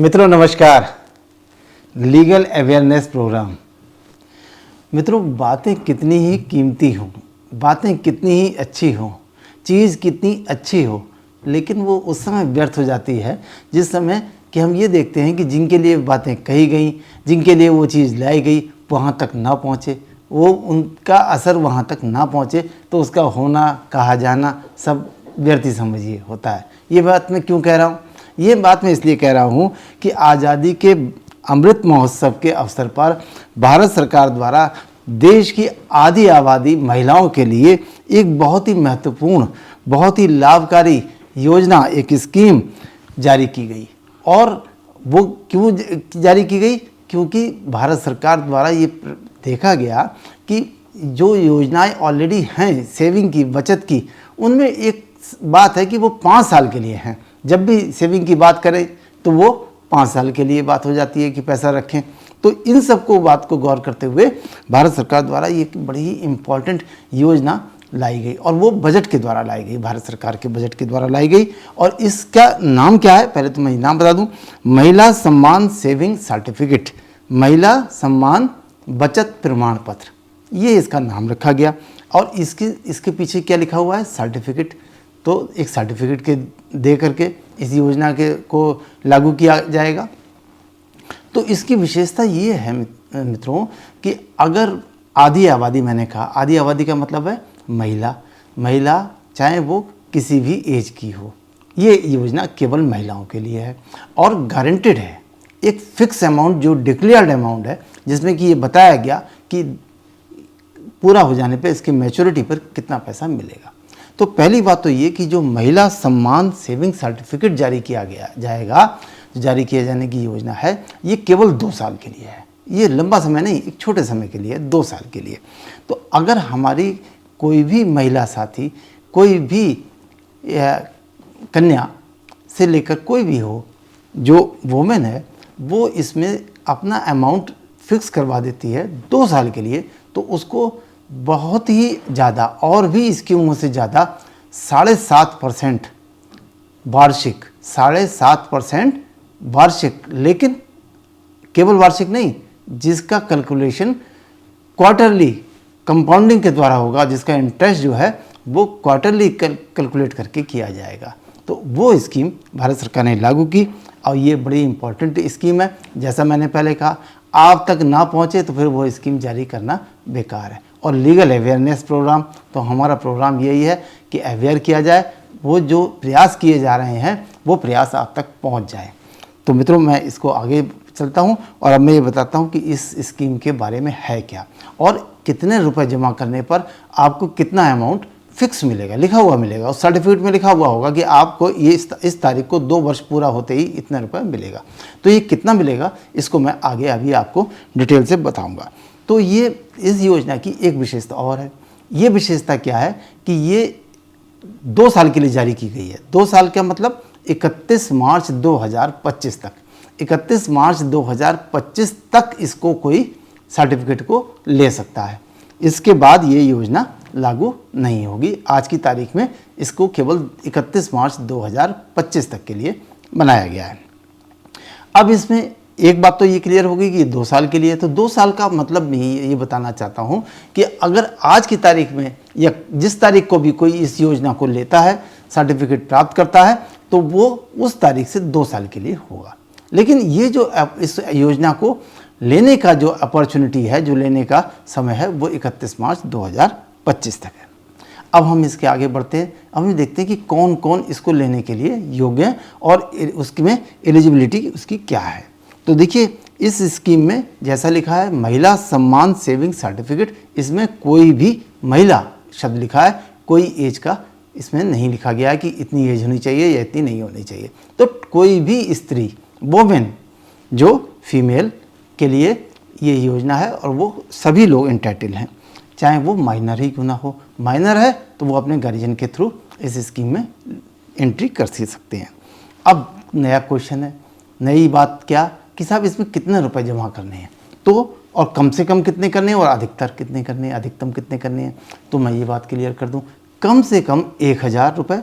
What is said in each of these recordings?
मित्रों नमस्कार। Legal awareness program. मित्रों, बातें कितनी ही कीमती हों, बातें कितनी ही अच्छी हों, चीज़ कितनी अच्छी हो, लेकिन वो उस समय व्यर्थ हो जाती है जिस समय कि हम ये देखते हैं कि जिनके लिए बातें कही गई, जिनके लिए वो चीज़ लाई गई, वहाँ तक ना पहुँचे, वो उनका असर वहाँ तक ना पहुँचे, तो उसका होना, कहा जाना सब व्यर्थ ही समझिए होता है। ये बात मैं क्यों कह रहा हूँ? ये बात मैं इसलिए कह रहा हूँ कि आज़ादी के अमृत महोत्सव के अवसर पर भारत सरकार द्वारा देश की आधी आबादी महिलाओं के लिए एक बहुत ही महत्वपूर्ण, बहुत ही लाभकारी योजना, एक स्कीम जारी की गई। और वो क्यों जारी की गई? क्योंकि भारत सरकार द्वारा ये देखा गया कि जो योजनाएं ऑलरेडी हैं सेविंग की, बचत की, उनमें एक बात है कि वो 5 साल के लिए हैं। जब भी सेविंग की बात करें तो वो 5 साल के लिए बात हो जाती है कि पैसा रखें। तो इन सबको बात को गौर करते हुए भारत सरकार द्वारा ये बड़ी ही इम्पॉर्टेंट योजना लाई गई और वो बजट के द्वारा लाई गई, भारत सरकार के बजट के द्वारा लाई गई। और इसका नाम क्या है? पहले तो मैं नाम बता दूं, महिला सम्मान सेविंग सर्टिफिकेट, महिला सम्मान बचत प्रमाण पत्र, ये इसका नाम रखा गया। और इसके पीछे क्या लिखा हुआ है? सर्टिफिकेट। तो एक सर्टिफिकेट के दे करके इस योजना के को लागू किया जाएगा। तो इसकी विशेषता ये है मित्रों कि अगर आधी आबादी, मैंने कहा आधी आबादी का मतलब है महिला चाहे वो किसी भी एज की हो, ये योजना केवल महिलाओं के लिए है और गारंटेड है। एक फिक्स अमाउंट जो डिक्लेयर्ड अमाउंट है, जिसमें कि ये बताया गया कि पूरा हो जाने पे इसकी मैच्योरिटी पर कितना पैसा मिलेगा। तो पहली बात तो ये कि जो महिला सम्मान सेविंग सर्टिफिकेट जारी किया जाएगा, जारी किए जाने की योजना है, ये केवल 2 साल के लिए है। ये लंबा समय नहीं, एक छोटे समय के लिए, 2 साल के लिए। तो अगर हमारी कोई भी महिला साथी, कोई भी कन्या से लेकर कोई भी हो, जो वोमेन है, वो इसमें अपना अमाउंट फिक्स करवा देती है 2 साल के लिए, तो उसको बहुत ही ज़्यादा, और भी स्कीमों से ज़्यादा 7.5% वार्षिक, 7.5% वार्षिक, लेकिन केवल वार्षिक नहीं, जिसका कैलकुलेशन क्वार्टरली कंपाउंडिंग के द्वारा होगा, जिसका इंटरेस्ट जो है वो क्वार्टरली कैलकुलेट करके किया जाएगा। तो वो स्कीम भारत सरकार ने लागू की और ये बड़ी इंपॉर्टेंट स्कीम है। जैसा मैंने पहले कहा, आप तक ना पहुँचे तो फिर वो स्कीम जारी करना बेकार है। और लीगल अवेयरनेस प्रोग्राम, तो हमारा प्रोग्राम यही है कि अवेयर किया जाए, वो जो प्रयास किए जा रहे हैं वो प्रयास आप तक पहुंच जाए। तो मित्रों, मैं इसको आगे चलता हूं और अब मैं ये बताता हूं कि इस स्कीम के बारे में है क्या और कितने रुपए जमा करने पर आपको कितना अमाउंट फिक्स मिलेगा, लिखा हुआ मिलेगा। और सर्टिफिकेट में लिखा हुआ होगा कि आपको ये इस तारीख को 2 वर्ष पूरा होते ही इतना रुपये मिलेगा। तो ये कितना मिलेगा, इसको मैं आगे अभी आपको डिटेल से बताऊँगा। तो ये इस योजना की एक विशेषता और है। ये विशेषता क्या है कि ये 2 साल के लिए जारी की गई है। 2 साल का मतलब 31 मार्च 2025 तक, 31 मार्च 2025 तक इसको कोई सर्टिफिकेट को ले सकता है। इसके बाद ये योजना लागू नहीं होगी। आज की तारीख में इसको केवल 31 मार्च 2025 तक के लिए बनाया गया है। अब इसमें एक बात तो ये क्लियर होगी कि 2 साल के लिए, तो 2 साल का मतलब ये बताना चाहता हूँ कि अगर आज की तारीख में या जिस तारीख को भी कोई इस योजना को लेता है, सर्टिफिकेट प्राप्त करता है, तो वो उस तारीख से 2 साल के लिए होगा। लेकिन ये जो इस योजना को लेने का जो अपॉर्चुनिटी है, जो लेने का समय है, वो 31 मार्च 2025 तक है। अब हम इसके आगे बढ़ते हैं। अब हम देखते हैं कि कौन कौन इसको लेने के लिए योग्य है और उसमें एलिजिबिलिटी उसकी क्या है। तो देखिए, इस स्कीम में जैसा लिखा है महिला सम्मान सेविंग सर्टिफिकेट, इसमें कोई भी महिला शब्द लिखा है, कोई एज का इसमें नहीं लिखा गया है कि इतनी एज होनी चाहिए या इतनी नहीं होनी चाहिए। तो कोई भी स्त्री, वोमेन, जो फीमेल के लिए ये योजना है और वो सभी लोग एंटाइटल हैं, चाहे वो माइनर ही क्यों ना हो। माइनर है तो वो अपने गार्जियन के थ्रू इस स्कीम में एंट्री कर सकते हैं। अब नया क्वेश्चन है, नई बात क्या कि साहब इसमें कितने रुपए जमा करने हैं, तो और कम से कम कितने करने हैं और अधिकतर कितने करने हैं, अधिकतम कितने करने हैं। तो मैं ये बात क्लियर कर दूं, कम से कम 1000 रुपये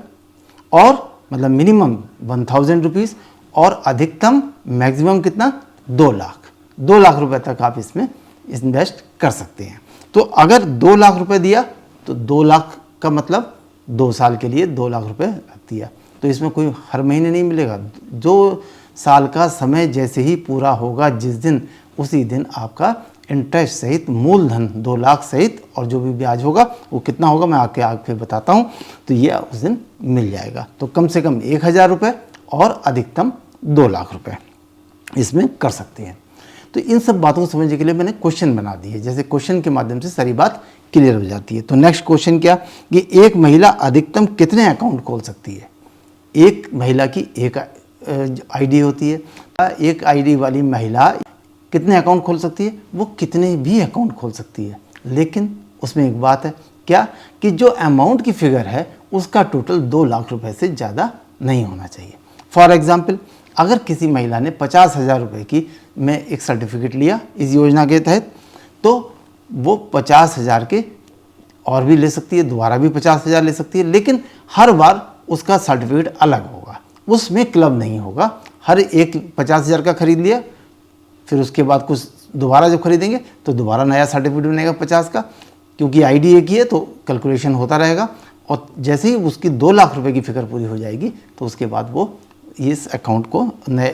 और मतलब मिनिमम 1000 रुपीज़ और अधिकतम मैक्सिमम कितना 2 लाख, 2 लाख रुपए तक आप इसमें इन्वेस्ट कर सकते हैं। तो अगर 2 लाख रुपए दिया तो 2 लाख का मतलब 2 साल के लिए 2 लाख रुपए दिया, तो इसमें कोई हर महीने नहीं मिलेगा। 2 साल का समय जैसे ही पूरा होगा जिस दिन, उसी दिन आपका इंटरेस्ट सहित मूलधन 2 लाख सहित और जो भी ब्याज होगा वो कितना होगा मैं आगे बताता हूँ, तो ये उस दिन मिल जाएगा। तो कम से कम 1,000 रुपये और अधिकतम 2 लाख रुपए इसमें कर सकते हैं। तो इन सब बातों को समझने के लिए मैंने क्वेश्चन बना दिए, जैसे क्वेश्चन के माध्यम से सारी बात क्लियर हो जाती है। तो नेक्स्ट क्वेश्चन क्या कि एक महिला अधिकतम कितने अकाउंट खोल सकती है? एक महिला की एक आईडी होती है। एक आईडी वाली महिला कितने अकाउंट खोल सकती है? वो कितने भी अकाउंट खोल सकती है, लेकिन उसमें एक बात है क्या कि जो अमाउंट की फिगर है उसका टोटल 2 लाख रुपए से ज़्यादा नहीं होना चाहिए। फॉर एग्जाम्पल, अगर किसी महिला ने 50,000 रुपये की में एक सर्टिफिकेट लिया इस योजना के तहत, तो वो 50,000 के और भी ले सकती है, दोबारा भी 50,000 ले सकती है, लेकिन हर बार उसका सर्टिफिकेट अलग होगा, उसमें क्लब नहीं होगा। हर एक 50,000 का खरीद लिया, फिर उसके बाद कुछ दोबारा जब खरीदेंगे तो दोबारा नया सर्टिफिकेट बनेगा 50 का, क्योंकि आईडी एक ही है तो कैलकुलेशन होता रहेगा। और जैसे ही उसकी 2 लाख रुपए की फिगर पूरी हो जाएगी तो उसके बाद वो इस अकाउंट को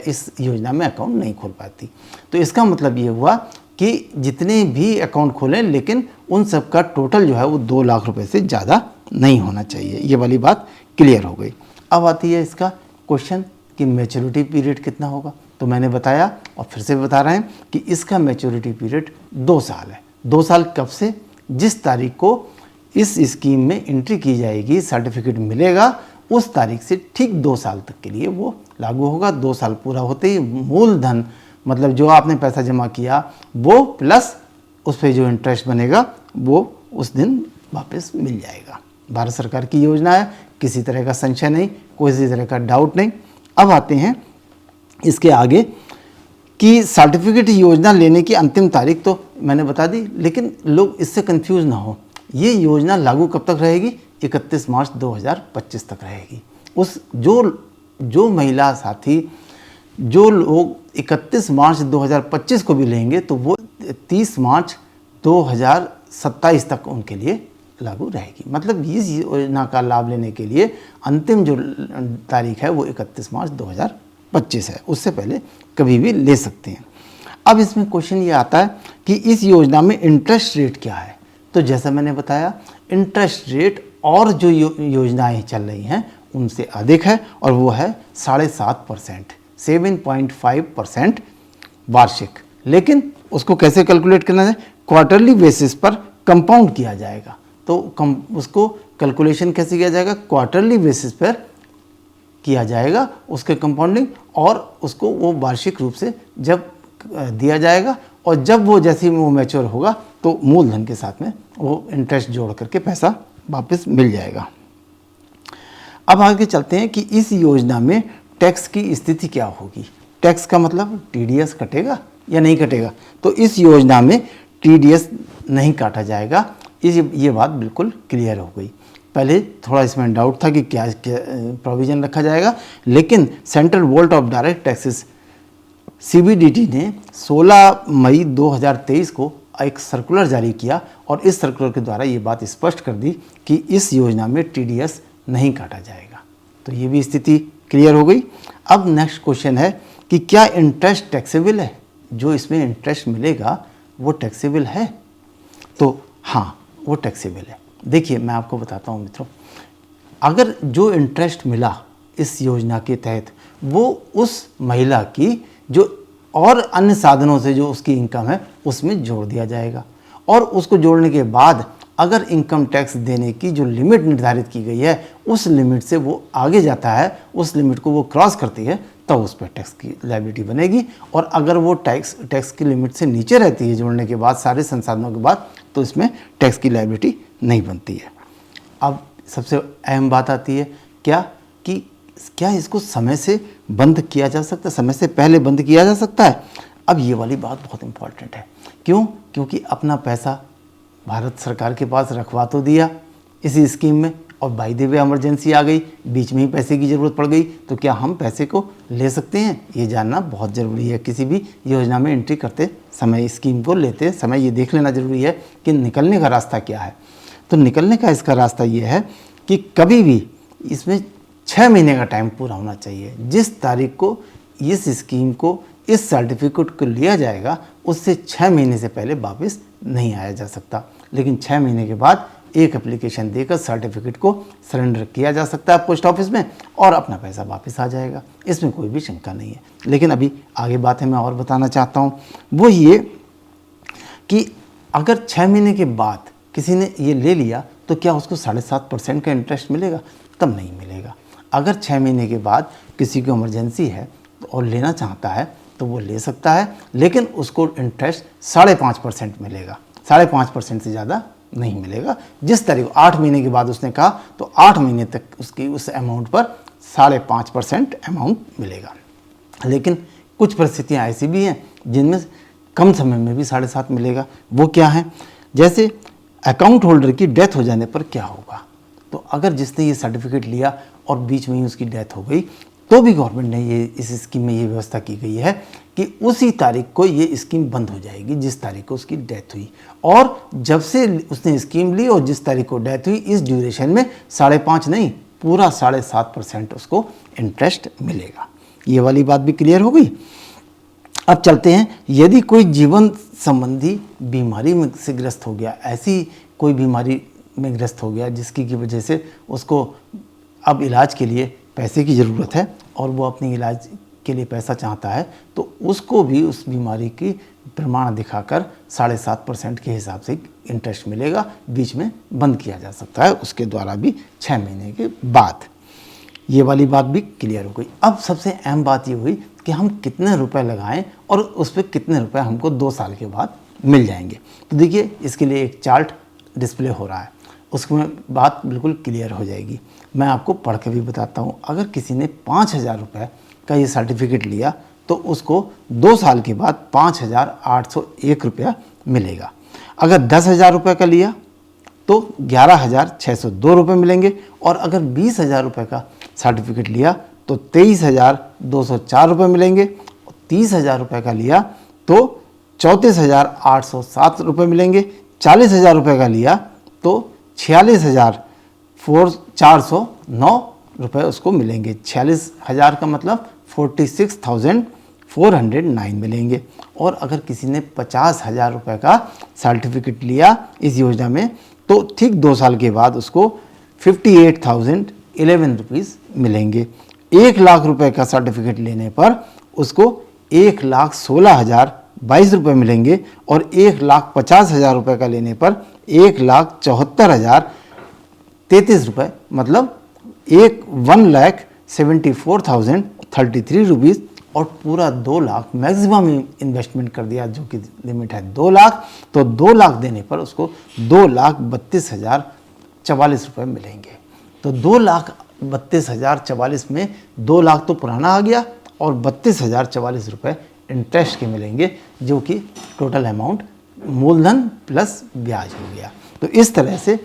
इस योजना में अकाउंट नहीं खोल पाती। तो इसका मतलब ये हुआ कि जितने भी अकाउंट खोलें, लेकिन उन सब का टोटल जो है वो 2 लाख रुपए से ज़्यादा नहीं होना चाहिए। ये वाली बात क्लियर हो गई। अब आती है इसका क्वेश्चन कि मैच्योरिटी पीरियड कितना होगा। तो मैंने बताया और फिर से बता रहे हैं कि इसका मैच्योरिटी पीरियड 2 साल है। 2 साल कब से? जिस तारीख को इस स्कीम में एंट्री की जाएगी, सर्टिफिकेट मिलेगा, उस तारीख से ठीक 2 साल तक के लिए वो लागू होगा। 2 साल पूरा होते ही मूलधन, मतलब जो आपने पैसा जमा किया वो प्लस उस पर जो इंटरेस्ट बनेगा वो उस दिन वापस मिल जाएगा। भारत सरकार की योजना है, किसी तरह का संशय नहीं, किसी तरह का डाउट नहीं। अब आते हैं इसके आगे कि सर्टिफिकेट योजना लेने की अंतिम तारीख तो मैंने बता दी, लेकिन लोग इससे कंफ्यूज ना हो। ये योजना लागू कब तक रहेगी? 31 मार्च 2025 तक रहेगी। उस जो महिला साथी, जो लोग 31 मार्च 2025 को भी लेंगे तो वो 30 मार्च 2027 तक उनके लिए लागू रहेगी। मतलब इस योजना का लाभ लेने के लिए अंतिम जो तारीख है वो 31 मार्च 2025 है, उससे पहले कभी भी ले सकते हैं। अब इसमें क्वेश्चन ये आता है कि इस योजना में इंटरेस्ट रेट क्या है। तो जैसा मैंने बताया, इंटरेस्ट रेट और जो योजनाएं चल रही हैं उनसे अधिक है, और वो है 7.5%, 7.5% वार्षिक। लेकिन उसको कैसे कैलकुलेट करना है? क्वार्टरली बेसिस पर कंपाउंड किया जाएगा। तो उसको कैलकुलेशन कैसे किया जाएगा? क्वार्टरली बेसिस पर किया जाएगा उसके कंपाउंडिंग, और उसको वो वार्षिक रूप से जब दिया जाएगा, और जब वो जैसे ही वो मैच्योर होगा तो मूलधन के साथ में वो इंटरेस्ट जोड़ करके पैसा वापस मिल जाएगा। अब आगे चलते हैं कि इस योजना में टैक्स की स्थिति क्या होगी। टैक्स का मतलब टीडीएस कटेगा या नहीं कटेगा? तो इस योजना में टीडीएस नहीं काटा जाएगा। ये बात बिल्कुल क्लियर हो गई। पहले थोड़ा इसमें डाउट था कि क्या प्रोविज़न रखा जाएगा, लेकिन central board of direct taxes CBDT ने 16 मई 2023 को एक सर्कुलर जारी किया, और इस सर्कुलर के द्वारा ये बात स्पष्ट कर दी कि इस योजना में टीडीएस नहीं काटा जाएगा। तो ये भी स्थिति क्लियर हो गई। अब नेक्स्ट क्वेश्चन है कि क्या इंटरेस्ट टैक्सेबल है? जो इसमें इंटरेस्ट मिलेगा वो टैक्सेबल है? तो हाँ, वो टैक्सेबल है। देखिए मैं आपको बताता हूँ मित्रों, अगर जो इंटरेस्ट मिला इस योजना के तहत वो उस महिला की जो और अन्य साधनों से जो उसकी इनकम है उसमें जोड़ दिया जाएगा, और उसको जोड़ने के बाद अगर इनकम टैक्स देने की जो लिमिट निर्धारित की गई है उस लिमिट से वो आगे जाता है, उस लिमिट को वो क्रॉस करती है, तब उस पर टैक्स की लायबिलिटी बनेगी। और अगर वो टैक्स की लिमिट से नीचे रहती है जोड़ने के बाद, सारे संसाधनों के बाद, तो इसमें टैक्स की लायबिलिटी नहीं बनती है। अब सबसे अहम बात आती है कि क्या इसको समय से बंद किया जा सकता है, समय से पहले बंद किया जा सकता है? अब ये वाली बात बहुत इंपॉर्टेंट है। क्यों? क्योंकि अपना पैसा भारत सरकार के पास रखवा तो दिया इसी स्कीम में, और बाई द वे इमरजेंसी आ गई, बीच में ही पैसे की ज़रूरत पड़ गई, तो क्या हम पैसे को ले सकते हैं? ये जानना बहुत ज़रूरी है। किसी भी योजना में एंट्री करते समय, स्कीम को लेते समय ये देख लेना ज़रूरी है कि निकलने का रास्ता क्या है। तो निकलने का इसका रास्ता ये है कि कभी भी इसमें 6 महीने का टाइम पूरा होना चाहिए। जिस तारीख को इस स्कीम को, इस सर्टिफिकेट को लिया जाएगा, उससे 6 महीने से पहले वापस नहीं आया जा सकता। लेकिन 6 महीने के बाद एक एप्लीकेशन देकर सर्टिफिकेट को सरेंडर किया जा सकता है पोस्ट ऑफिस में और अपना पैसा वापस आ जाएगा। इसमें कोई भी शंका नहीं है। लेकिन अभी आगे बात है मैं और बताना चाहता हूँ, वो ये कि अगर 6 महीने के बाद किसी ने ये ले लिया तो क्या उसको 7.5% का इंटरेस्ट मिलेगा? तब नहीं मिलेगा। अगर 6 महीने के बाद किसी को इमरजेंसी है और लेना चाहता है तो वो ले सकता है, लेकिन उसको इंटरेस्ट 5.5% मिलेगा। 5.5% से ज़्यादा नहीं मिलेगा। जिस तारीख 8 महीने के बाद उसने कहा तो 8 महीने तक उसकी उस अमाउंट पर 5.5% अमाउंट मिलेगा। लेकिन कुछ परिस्थितियाँ ऐसी भी हैं जिनमें कम समय में भी 7.5 मिलेगा। वो क्या है? जैसे अकाउंट होल्डर की डेथ हो जाने पर क्या होगा? तो अगर जिसने ये सर्टिफिकेट लिया और बीच में ही उसकी डेथ हो गई तो भी गवर्नमेंट ने ये इस स्कीम में ये व्यवस्था की गई है कि उसी तारीख को ये स्कीम बंद हो जाएगी जिस तारीख को उसकी डेथ हुई। और जब से उसने स्कीम ली और जिस तारीख को डेथ हुई, इस ड्यूरेशन में 5.5 नहीं, पूरा 7.5% उसको इंटरेस्ट मिलेगा। ये वाली बात भी क्लियर हो गई। अब चलते हैं, यदि कोई जीवन संबंधी बीमारी में से ग्रस्त हो गया, ऐसी कोई बीमारी में ग्रस्त हो गया जिसकी की वजह से उसको अब इलाज के लिए पैसे की ज़रूरत है और वो अपने इलाज के लिए पैसा चाहता है, तो उसको भी उस बीमारी की प्रमाण दिखाकर 7.5% के हिसाब से इंटरेस्ट मिलेगा। बीच में बंद किया जा सकता है उसके द्वारा भी 6 महीने के बाद। ये वाली बात भी क्लियर हो गई। अब सबसे अहम बात ये हुई कि हम कितने रुपए लगाएं और उस पर कितने रुपए हमको 2 साल के बाद मिल जाएंगे। तो देखिए, इसके लिए एक चार्ट डिस्प्ले हो रहा है, उसमें बात बिल्कुल क्लियर हो जाएगी। मैं आपको पढ़ के भी बताता हूँ। अगर किसी ने 5,000 रुपये का ये सर्टिफिकेट लिया तो उसको 2 साल के बाद 5,801 रुपया मिलेगा। अगर 10,000 रुपये का लिया तो 11,602 रुपये मिलेंगे और अगर 20,000 रुपये का सर्टिफिकेट लिया तो 23,204 रुपये मिलेंगे। 30,000 रुपये का लिया तो 34,807 रुपये मिलेंगे। 40,000 रुपये का लिया तो 46,409 रुपये उसको मिलेंगे। 46,000 का मतलब 46,409 मिलेंगे। और अगर किसी ने 50,000 रुपये का सर्टिफिकेट लिया इस योजना में तो ठीक 2 साल के बाद उसको 58,011 रुपीज़ मिलेंगे। 1 लाख रुपए का सर्टिफिकेट लेने पर उसको 1,16,022 रुपये मिलेंगे और 1,50,000 रुपये का लेने पर 1,74,033 रुपये, मतलब 1,74,033 रुपीज़। और पूरा 2 लाख मैक्सिमम इन्वेस्टमेंट कर दिया, जो कि लिमिट है 2 लाख। तो 2 लाख देने पर उसको 2,32,044 रुपये मिलेंगे। तो 2,32,044 में 2 लाख तो पुराना आ गया और 32,044 रुपये इंटरेस्ट के मिलेंगे, जो कि टोटल अमाउंट मूलधन प्लस ब्याज हो गया। तो इस तरह से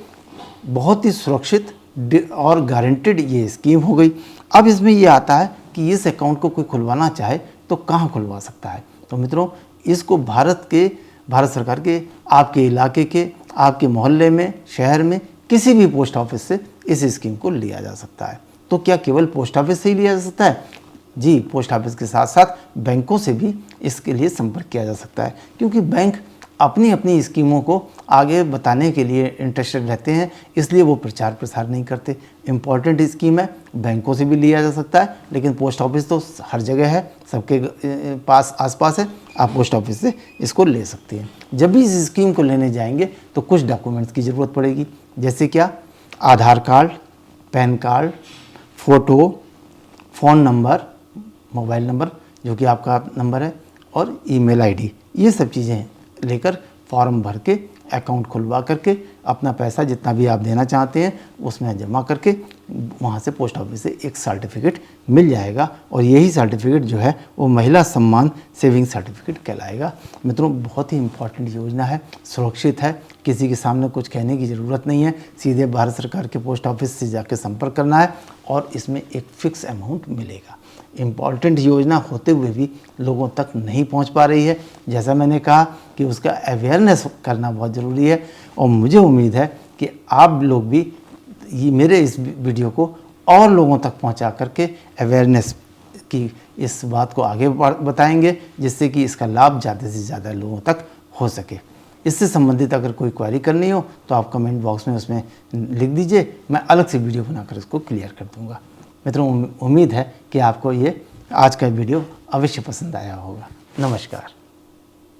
बहुत ही सुरक्षित और गारंटेड ये स्कीम हो गई। अब इसमें ये आता है कि इस अकाउंट को कोई खुलवाना चाहे तो कहाँ खुलवा सकता है। तो मित्रों, इसको भारत सरकार के, आपके इलाके के, आपके मोहल्ले में, शहर में किसी भी पोस्ट ऑफिस से इस स्कीम को लिया जा सकता है। तो क्या केवल पोस्ट ऑफिस से ही लिया जा सकता है? जी, पोस्ट ऑफिस के साथ साथ बैंकों से भी इसके लिए संपर्क किया जा सकता है, क्योंकि बैंक अपनी अपनी स्कीमों को आगे बताने के लिए इंटरेस्टेड रहते हैं, इसलिए वो प्रचार प्रसार नहीं करते। इम्पॉर्टेंट स्कीम है, बैंकों से भी लिया जा सकता है, लेकिन पोस्ट ऑफिस तो हर जगह है, सबके पास आसपास है, आप पोस्ट ऑफिस से इसको ले सकते हैं। जब भी इस स्कीम को लेने जाएंगे तो कुछ डॉक्यूमेंट्स की ज़रूरत पड़ेगी, जैसे क्या? Aadhaar card, PAN card, photo, phone number, mobile number जो कि आपका नंबर है, और ईमेल आईडी। ये सब चीज़ें लेकर फॉर्म भर के अकाउंट खुलवा करके अपना पैसा जितना भी आप देना चाहते हैं उसमें जमा करके वहाँ से पोस्ट ऑफिस से एक सर्टिफिकेट मिल जाएगा और यही सर्टिफिकेट जो है वो महिला सम्मान सेविंग सर्टिफिकेट कहलाएगा। मित्रों, बहुत ही इम्पॉर्टेंट योजना है, सुरक्षित है, किसी के सामने कुछ कहने की ज़रूरत नहीं है, सीधे भारत सरकार के पोस्ट ऑफिस से जाकर संपर्क करना है और इसमें एक फ़िक्स अमाउंट मिलेगा। इम्पॉर्टेंट योजना होते हुए भी लोगों तक नहीं पहुंच पा रही है। जैसा मैंने कहा कि उसका अवेयरनेस करना बहुत ज़रूरी है और मुझे उम्मीद है कि आप लोग भी ये मेरे इस वीडियो को और लोगों तक पहुंचा करके अवेयरनेस की इस बात को आगे बताएंगे, जिससे कि इसका लाभ ज़्यादा से ज़्यादा लोगों तक हो सके। इससे संबंधित अगर कोई क्वेरी करनी हो तो आप कमेंट बॉक्स में उसमें लिख दीजिए, मैं अलग से वीडियो बनाकर इसको क्लियर कर दूँगा। मित्रों, उम्मीद है कि आपको ये आज का वीडियो अवश्य पसंद आया होगा। नमस्कार।